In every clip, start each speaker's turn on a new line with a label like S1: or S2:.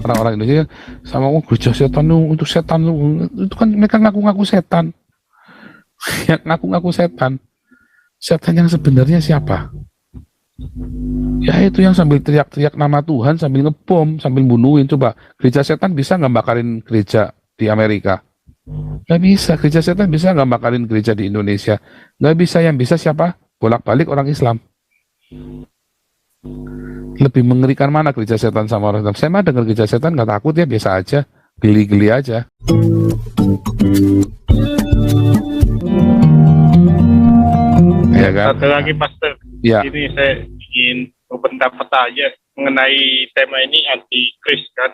S1: orang-orang Indonesia sama gereja setan untuk setan itu kan mereka ngaku-ngaku setan. Yang ngaku-ngaku setan. Setan yang sebenarnya siapa? Ya itu yang sambil teriak-teriak nama Tuhan, sambil ngebom, sambil bunuhin. Coba, gereja setan bisa nggak bakarin gereja di Amerika? Nggak bisa. Gereja setan bisa nggak bakarin gereja di Indonesia? Nggak bisa. Yang bisa siapa? Bolak-balik orang Islam. Lebih mengerikan mana gereja setan sama orang Islam? Saya mah dengar gereja setan nggak takut ya, biasa aja. Geli-geli aja. Ya kan?
S2: Satu lagi Pastor,
S1: Ya.
S2: ini saya ingin berpendapat aja mengenai tema ini antikris kan.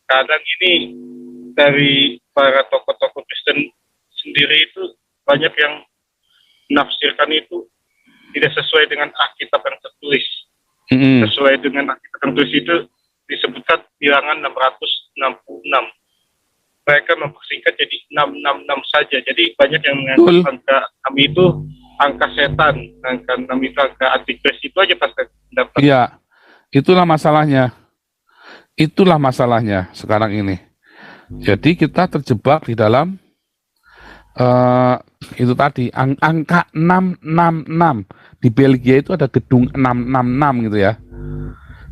S2: Kadang ini dari para tokoh-tokoh Kristen sendiri itu banyak yang menafsirkan itu tidak sesuai dengan Alkitab yang tertulis. Sesuai dengan Alkitab yang tertulis itu disebutkan bilangan 666. Mereka mempersingkat jadi 666 saja. Jadi banyak yang menganggap angka 6 itu angka setan, angka 6 itu angka antikris. Itu aja Pastor.
S1: Iya, itulah masalahnya. Itulah masalahnya sekarang ini. Jadi kita terjebak di dalam itu tadi angka 666. Di Belgia itu ada gedung 666 gitu ya.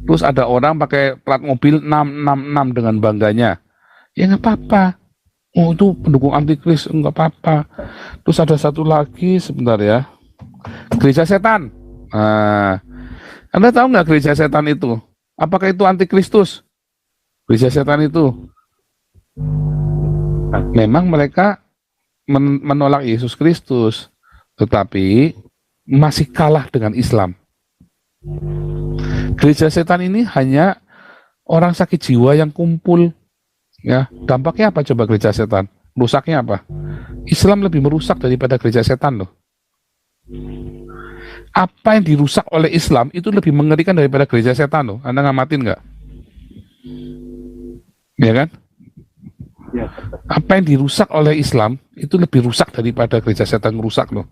S1: Terus ada orang pakai plat mobil 666 dengan bangganya. Ya nggak apa-apa. Oh itu pendukung antikris, nggak apa-apa. Terus ada satu lagi sebentar ya. Gereja setan. Nah, Anda tahu nggak gereja setan itu? Apakah itu antikristus? Gereja setan itu memang mereka menolak Yesus Kristus, tetapi masih kalah dengan Islam. Gereja setan ini hanya orang sakit jiwa yang kumpul. Ya, dampaknya apa coba gereja setan? Rusaknya apa? Islam lebih merusak daripada gereja setan loh. Apa yang dirusak oleh Islam itu lebih mengerikan daripada gereja setan loh. Anda ngamatin nggak? Ya kan?
S2: Ya.
S1: Apa yang dirusak oleh Islam itu lebih rusak daripada gereja setan merusak loh.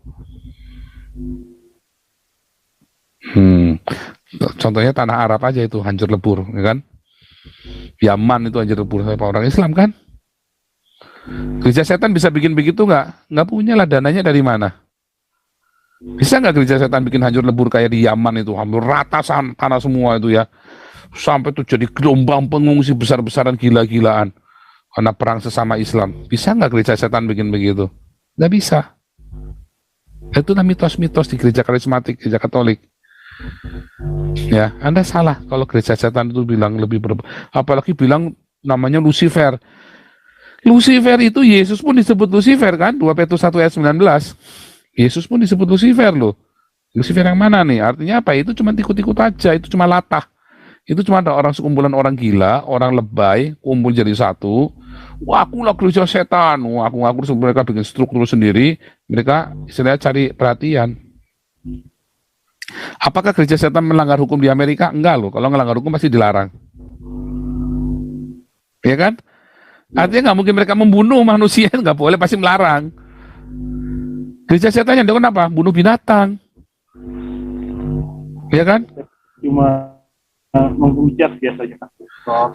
S1: Contohnya tanah Arab aja itu hancur lebur, ya kan? Yaman itu hancur lebur sama orang Islam kan? Gereja setan bisa bikin begitu nggak? Nggak punya lah, dananya dari mana? Bisa nggak gereja setan bikin hancur lebur kayak di Yaman itu, hampir rata tanah semua itu ya? Sampai tuh jadi gelombang pengungsi besar-besaran gila-gilaan karena perang sesama Islam. Bisa nggak gereja setan bikin begitu? Nggak bisa. Itu mitos-mitos di gereja karismatik, gereja Katolik. Ya, Anda salah kalau gereja setan itu bilang apalagi bilang namanya Lucifer. Lucifer itu Yesus pun disebut Lucifer kan? 2 Petrus 1 ayat 19. Yesus pun disebut Lucifer loh. Lucifer yang mana nih? Artinya apa? Itu cuma ikut-ikut aja, itu cuma latah. Itu cuma ada sekumpulan orang gila, orang lebay, kumpul jadi satu. Wah, akulah gereja setan. Wah, aku mereka bikin struktur sendiri. Mereka istilahnya cari perhatian. Apakah gereja setan melanggar hukum di Amerika? Enggak loh. Kalau melanggar hukum pasti dilarang. Ya kan? Artinya nggak mungkin mereka membunuh manusia, nggak boleh, pasti melarang. Gereja setan yang dilakukan apa? Bunuh binatang. Ya kan?
S2: Cuma menghujat biasanya.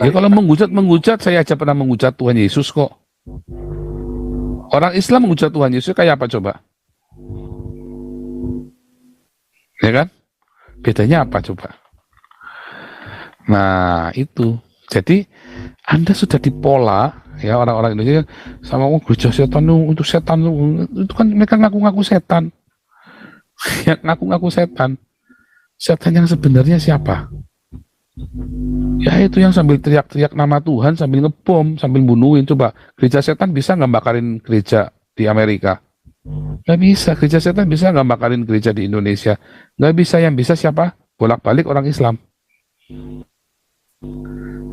S1: Ya kalau menghujat, saya aja pernah menghujat Tuhan Yesus kok. Orang Islam menghujat Tuhan Yesus kayak apa coba? Ya kan? Bedanya apa coba? Nah itu. Jadi Anda sudah dipola ya orang-orang Indonesia sama gereja setan untuk setan itu kan mereka ngaku-ngaku setan. Yang ngaku-ngaku setan. Setan yang sebenarnya siapa? Ya itu yang sambil teriak-teriak nama Tuhan, sambil ngebom, sambil bunuhin. Coba, gereja setan bisa nggak bakarin gereja di Amerika? Nggak bisa. Gereja setan bisa nggak bakarin gereja di Indonesia? Nggak bisa. Yang bisa siapa? Bolak-balik orang Islam.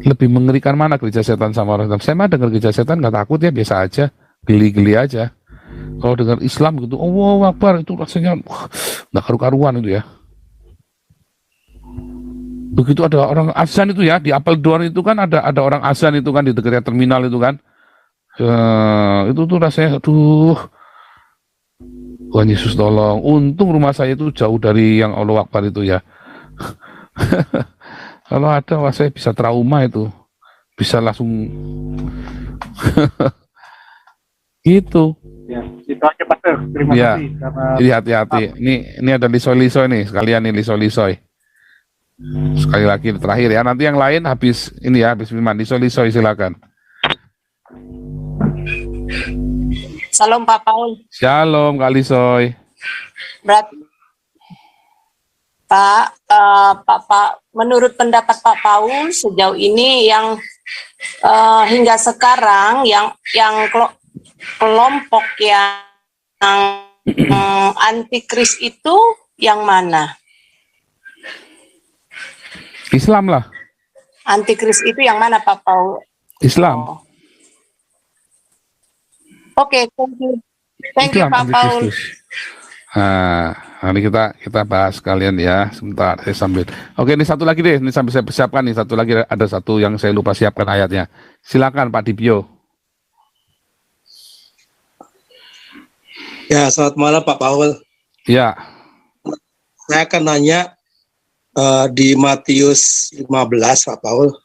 S1: Lebih mengerikan mana gereja setan sama orang Islam? Saya mah dengar gereja setan nggak takut ya, biasa aja. Geli-geli aja. Kalau dengar Islam gitu, Allahu Akbar, itu rasanya nggak karu-karuan itu ya. Begitu ada orang azan itu ya, di Apeldoorn itu kan ada orang azan itu kan di dekatnya terminal itu kan. Itu tuh rasanya aduh. Tuhan Yesus tolong. Untung rumah saya itu jauh dari yang Allahu Akbar itu ya. Kalau ada, wah saya bisa trauma itu. Bisa langsung gitu.
S2: Ya, itu aja Pastor. Terima
S1: Ya,
S2: kasih karena
S1: jadi hati-hati. Ini ada lisoy-lisoy nih, sekalian nih lisoy-lisoy. Sekali lagi terakhir ya. Nanti yang lain habis ini ya, habis Firman lisoy-lisoy silakan.
S3: Salam Pak Paul.
S1: Shalom Kak Lisoy.
S3: Berat Pak, menurut pendapat Pak Paul sejauh ini yang hingga sekarang yang kelompok yang antikris itu yang mana?
S1: Islam lah.
S3: Antikris itu yang mana Pak Paul?
S1: Islam.
S3: Oh. Oke, thank you
S1: Islam,
S3: Pak Paul.
S1: Nah, nanti kita bahas kalian ya. Sebentar, saya sambil. Oke, ini satu lagi deh. Ini sambil saya persiapkan nih. Satu lagi, ada satu yang saya lupa siapkan ayatnya. Silakan Pak Dibyo.
S4: Ya, selamat malam Pak Paul.
S1: Ya.
S4: Saya akan nanya di Matius 15 Pak Paul.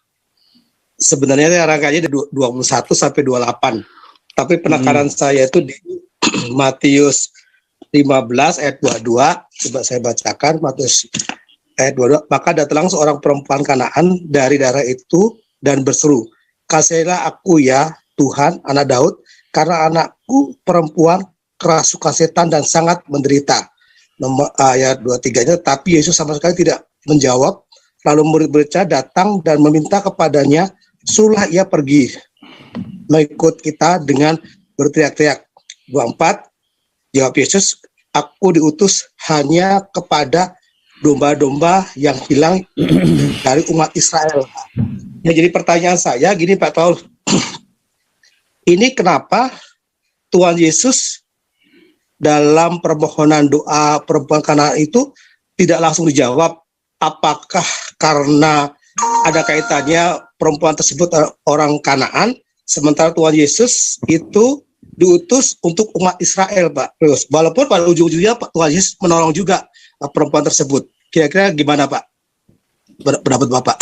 S4: Sebenarnya rangkanya dari 21 sampai 28. Tapi penekanan saya itu di Matius 15 ayat 22. Coba saya bacakan Matius ayat 22. Maka datang seorang perempuan Kanaan dari daerah itu dan berseru, "Kasihilah aku ya Tuhan, anak Daud, karena anakku perempuan kerasukan setan dan sangat menderita." Ayat 23-nya, tapi Yesus sama sekali tidak menjawab. Lalu murid-muridnya datang dan meminta kepadanya, "Suruhlah ia pergi mengikut kita," dengan berteriak-teriak. 24, jawab Yesus, "Aku diutus hanya kepada domba-domba yang hilang dari umat Israel." Ya, jadi pertanyaan saya gini Pak Paul, ini kenapa Tuhan Yesus dalam permohonan doa perempuan Kanaan itu tidak langsung dijawab? Apakah karena ada kaitannya perempuan tersebut orang Kanaan, sementara Tuhan Yesus itu diutus untuk umat Israel, Pak? Terus, walaupun pada ujung-ujungnya Tuhan Yesus menolong juga perempuan tersebut. Kira-kira gimana, Pak? Pendapat Bapak?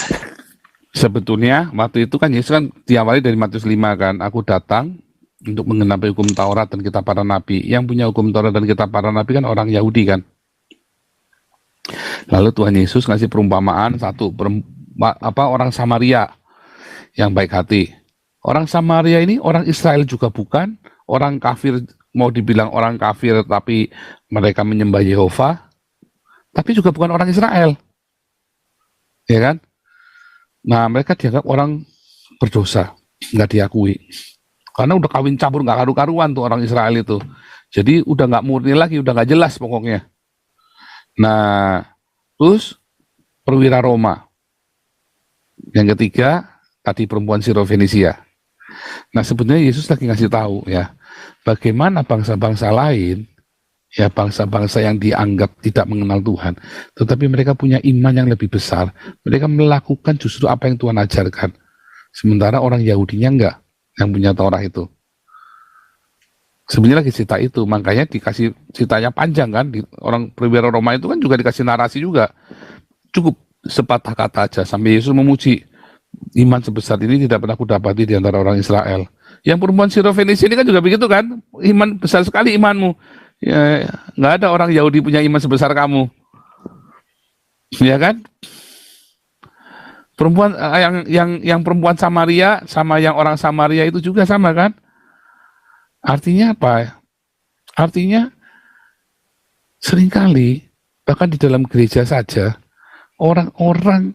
S1: Sebetulnya waktu itu kan Yesus kan diawali dari Matius 5 kan, aku datang untuk menggenapi hukum Taurat dan kitab para nabi. Yang punya hukum Taurat dan kitab para nabi kan orang Yahudi kan. Lalu Tuhan Yesus ngasih perumpamaan satu, orang Samaria yang baik hati. Orang Samaria ini orang Israel juga bukan, orang kafir, mau dibilang orang kafir tapi mereka menyembah Yehova, tapi juga bukan orang Israel. Ya kan? Nah, mereka dianggap orang berdosa, nggak diakui. Karena udah kawin campur, nggak karu-karuan tuh orang Israel itu. Jadi udah nggak murni lagi, udah nggak jelas pokoknya. Nah, terus perwira Roma. Yang ketiga, tadi perempuan Sirofenisia. Nah, sebenarnya Yesus lagi ngasih tahu ya, bagaimana bangsa-bangsa lain, ya bangsa-bangsa yang dianggap tidak mengenal Tuhan, tetapi mereka punya iman yang lebih besar. Mereka melakukan justru apa yang Tuhan ajarkan. Sementara orang Yahudinya enggak, yang punya Taurat itu. Sebenarnya lagi cerita itu, makanya dikasih ceritanya panjang kan. Orang perwira Roma itu kan juga dikasih narasi juga. Cukup sepatah kata aja, sampai Yesus memuji, iman sebesar ini tidak pernah kudapati di antara orang Israel. Yang perempuan Sirofenisia ini kan juga begitu kan, iman besar sekali imanmu. Ya, nggak ada orang Yahudi punya iman sebesar kamu, ya kan? Perempuan yang perempuan Samaria sama yang orang Samaria itu juga sama kan? Artinya apa? Artinya seringkali bahkan di dalam gereja saja orang-orang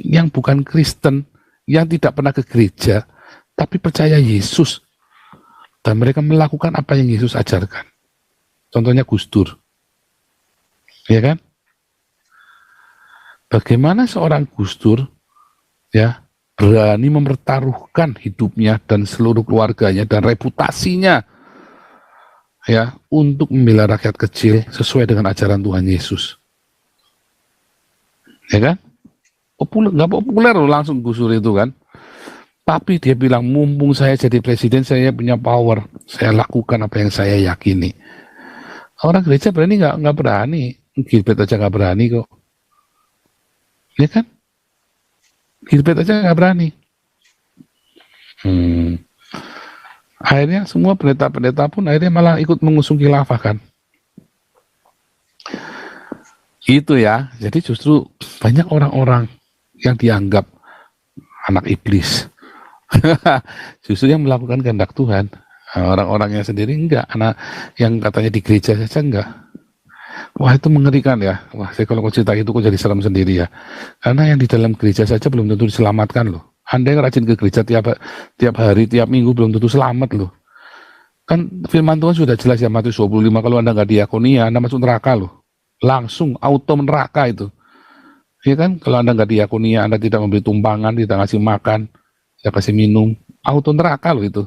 S1: yang bukan Kristen, yang tidak pernah ke gereja tapi percaya Yesus dan mereka melakukan apa yang Yesus ajarkan. Contohnya Gus Dur, ya kan? Bagaimana seorang Gus Dur ya berani mempertaruhkan hidupnya dan seluruh keluarganya dan reputasinya ya untuk membela rakyat kecil sesuai dengan ajaran Tuhan Yesus, ya kan? Nggak populer loh langsung Gus Dur itu kan, tapi dia bilang mumpung saya jadi presiden, saya punya power, saya lakukan apa yang saya yakini. Orang gereja berani nggak berani, Gilbert aja nggak berani kok, ya kan? Hilbert aja nggak berani. Akhirnya semua pendeta-pendeta pun akhirnya malah ikut mengusung khilafah kan. Itu ya, jadi justru banyak orang-orang yang dianggap anak iblis. Justru yang melakukan kehendak Tuhan. Orang-orangnya sendiri enggak, anak yang katanya di gereja saja enggak. Wah, itu mengerikan ya. Wah, saya kalau cerita itu kok jadi serem sendiri ya. Karena yang di dalam gereja saja belum tentu diselamatkan loh. Anda yang rajin ke gereja tiap hari, tiap minggu belum tentu selamat loh. Kan firman Tuhan sudah jelas ya, Matius 25, kalau Anda nggak diakonia, Anda masuk neraka loh. Langsung auto neraka itu. Ya kan, kalau Anda nggak diakonia, Anda tidak memberi tumpangan, tidak ngasih makan, tidak kasih minum, auto neraka loh itu.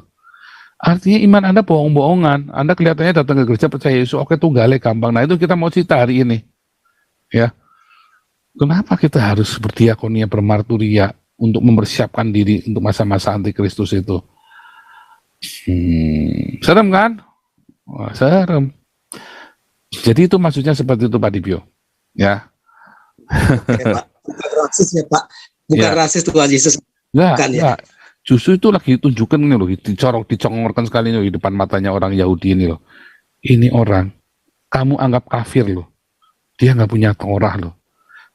S1: Artinya iman Anda bohong-bohongan. Anda kelihatannya datang ke gereja percaya Yesus, oke tunggale gampang. Nah itu kita mau cerita hari ini. Ya, kenapa kita harus berdiakonia, bermarturia untuk mempersiapkan diri untuk masa-masa antikristus itu? Serem kan? Wah, serem. Jadi itu maksudnya seperti itu Pak Dibyo. Ya.
S4: Oke, Pak. Bukan rasis ya Pak. Bukan rasis Tuhan Yesus.
S1: Enggak,
S4: Ya.
S1: Justru itu lagi tunjukkan ini loh, dicongorkan sekali loh di depan matanya orang Yahudi ini loh. Ini orang, kamu anggap kafir loh. Dia nggak punya Torah loh.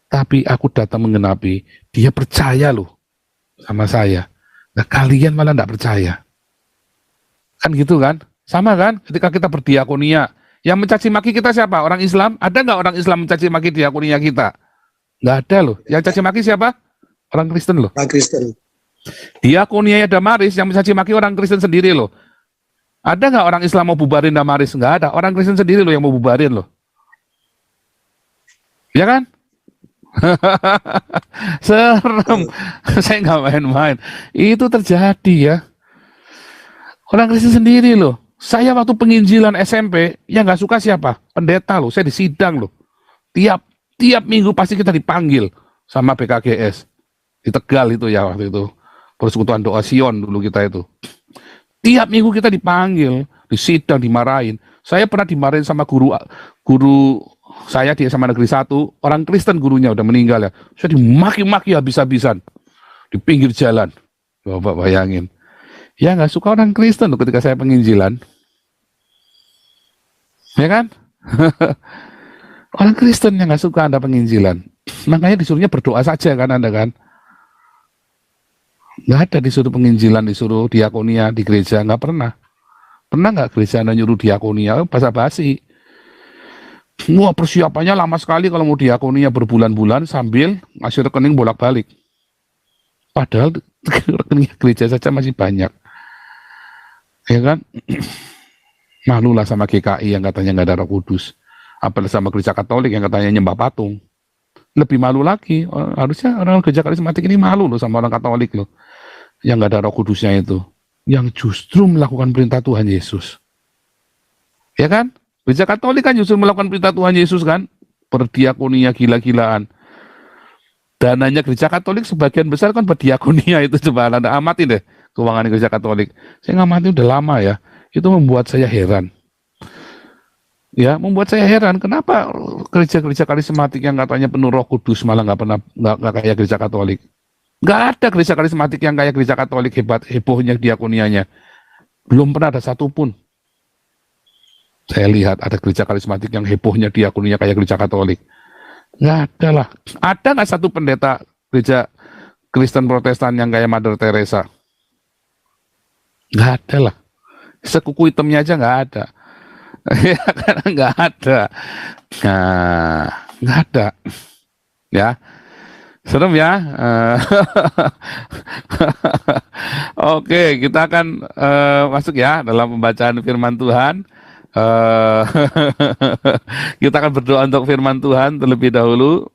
S1: Tapi aku datang menggenapi, dia percaya loh sama saya. Nah kalian malah nggak percaya. Kan gitu kan? Sama kan? Ketika kita berdiakonia, yang mencaci maki kita siapa? Orang Islam? Ada nggak orang Islam mencaci maki diakonia kita? Nggak ada loh. Yang caci maki siapa? Orang Kristen loh.
S4: Orang Kristen.
S1: Diakonia Damaris yang mencaci maki orang Kristen sendiri loh. Ada nggak orang Islam mau bubarin Damaris? Nggak ada. Orang Kristen sendiri loh yang mau bubarin loh. Ya kan? Serem. Saya nggak main-main. Itu terjadi ya. Orang Kristen sendiri loh. Saya waktu penginjilan SMP, yang nggak suka siapa? Pendeta loh. Saya disidang loh. Tiap minggu pasti kita dipanggil sama PKGS. Di Tegal itu ya waktu itu. Persekutuan Doa Sion dulu kita itu. Tiap minggu kita dipanggil, disidang, dimarahin. Saya pernah dimarahin sama guru saya di SMA Negeri 1, orang Kristen gurunya udah meninggal ya. Saya dimaki-maki habis-habisan di pinggir jalan. Bapak bayangin. Ya nggak suka orang Kristen loh ketika saya penginjilan. Ya kan? Orang Kristen yang nggak suka Anda penginjilan. Makanya disuruhnya berdoa saja kan Anda kan. Nggak ada disuruh penginjilan, disuruh diakonia di gereja, nggak pernah. Pernah nggak gereja Anda nyuruh diakonia? Basa-basi. Wah persiapannya lama sekali kalau mau diakonia berbulan-bulan sambil ngasih rekening bolak-balik. Padahal rekening gereja saja masih banyak. Ya kan? Malulah sama GKI yang katanya nggak ada Roh Kudus. Apalagi sama gereja Katolik yang katanya nyembah patung. Lebih malu lagi. Harusnya orang gereja karismatik ini malu loh sama orang Katolik loh. Yang nggak ada Roh Kudusnya itu. Yang justru melakukan perintah Tuhan Yesus. Ya kan? Gereja Katolik kan justru melakukan perintah Tuhan Yesus kan? Berdiakonia gila-gilaan. Dananya gereja Katolik sebagian besar kan berdiakonia itu. Coba Anda amatin deh keuangan gereja Katolik. Saya ngamatin udah lama ya. Itu membuat saya heran. Ya, membuat saya heran. Kenapa gereja-gereja karismatik yang katanya penuh Roh Kudus malah nggak kayak gereja Katolik? Nggak ada gereja karismatik yang kayak gereja Katolik hebohnya diakonianya. Belum pernah ada satupun. Saya lihat ada gereja karismatik yang hebohnya diakonia kayak gereja Katolik. Nggak ada lah. Ada nggak satu pendeta gereja Kristen Protestan yang kayak Mother Teresa? Nggak ada lah. Sekuku hitamnya aja nggak ada. Ya karena nggak ada. Nah, nggak ada. Ya. Serem ya. Oke, kita akan masuk ya dalam pembacaan firman Tuhan. Kita akan berdoa untuk firman Tuhan terlebih dahulu.